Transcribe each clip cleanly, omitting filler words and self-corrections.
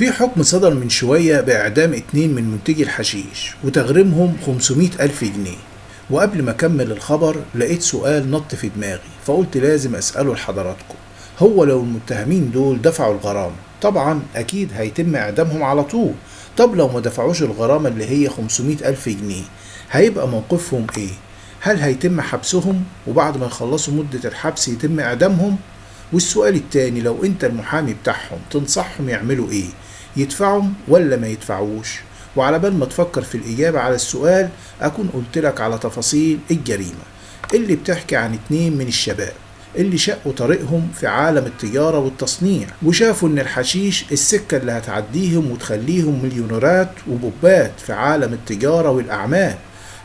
في حكم صدر من شوية بإعدام 2 من منتجي الحشيش وتغريمهم 500 ألف جنيه. وقبل ما أكمل الخبر لقيت سؤال نط في دماغي، فقلت لازم أسأله لحضراتكم. هو لو المتهمين دول دفعوا الغرامة، طبعا أكيد هيتم إعدامهم على طول. طب لو ما دفعوش الغرامة اللي هي 500 ألف جنيه، هيبقى موقفهم إيه؟ هل هيتم حبسهم وبعد ما يخلصوا مدة الحبس يتم إعدامهم؟ والسؤال التاني، لو انت المحامي بتاعهم تنصحهم يعملوا ايه؟ يدفعوا ولا ما يدفعوش؟ وعلى بال ما تفكر في الإجابة على السؤال، أكون قلت لك على تفاصيل الجريمة اللي بتحكي عن 2 من الشباب اللي شقوا طريقهم في عالم التجارة والتصنيع، وشافوا إن الحشيش السكة اللي هتعديهم وتخليهم مليونيرات وبوبات في عالم التجارة والأعمال.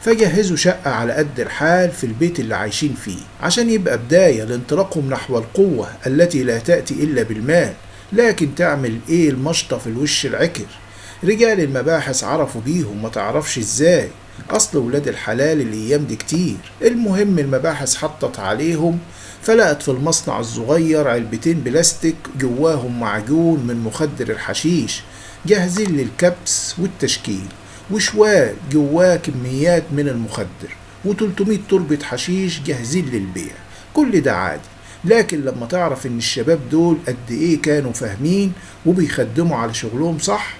فجهزوا شقة على قد الحال في البيت اللي عايشين فيه عشان يبقى بداية لانطلاقهم نحو القوة التي لا تأتي إلا بالمال. لكن تعمل إيه المشطة في الوش العكر؟ رجال المباحث عرفوا بيهم، ما تعرفش إزاي، أصل ولاد الحلال الأيام دي كتير. المهم المباحث حطت عليهم، فلقت في المصنع الصغير علبتين بلاستيك جواهم معجون من مخدر الحشيش جاهزين للكبس والتشكيل، وشوال جواه كميات من المخدر، و300 تربة حشيش جاهزين للبيع. كل ده عادي، لكن لما تعرف ان الشباب دول قد ايه كانوا فاهمين وبيخدموا على شغلهم صح،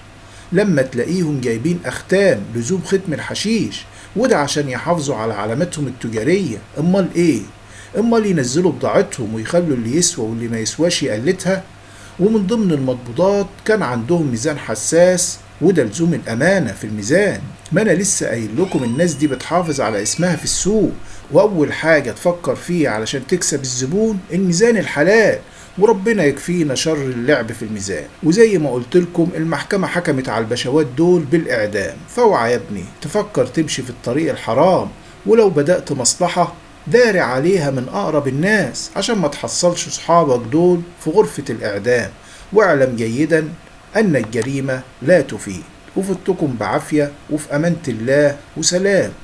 لما تلاقيهم جايبين اختام لزوم ختم الحشيش، وده عشان يحافظوا على علامتهم التجارية. امال ايه؟ امال ينزلوا بضاعتهم ويخلوا اللي يسوى واللي ما يسواش يقلتها. ومن ضمن المضبوطات كان عندهم ميزان حساس، وده لزوم الأمانة في الميزان. ما أنا لسه قايل لكم الناس دي بتحافظ على اسمها في السوق، وأول حاجة تفكر فيها علشان تكسب الزبون الميزان الحلال، وربنا يكفينا شر اللعب في الميزان. وزي ما قلت لكم المحكمة حكمت على البشوات دول بالإعدام، فاوعى يا ابني تفكر تمشي في الطريق الحرام، ولو بدأت مصلحة داري عليها من أقرب الناس عشان ما تحصلش صحابك دول في غرفة الإعدام. واعلم جيدا أن الجريمة لا تفيد. وفتكم بعافية وفي أمانة الله، وسلام.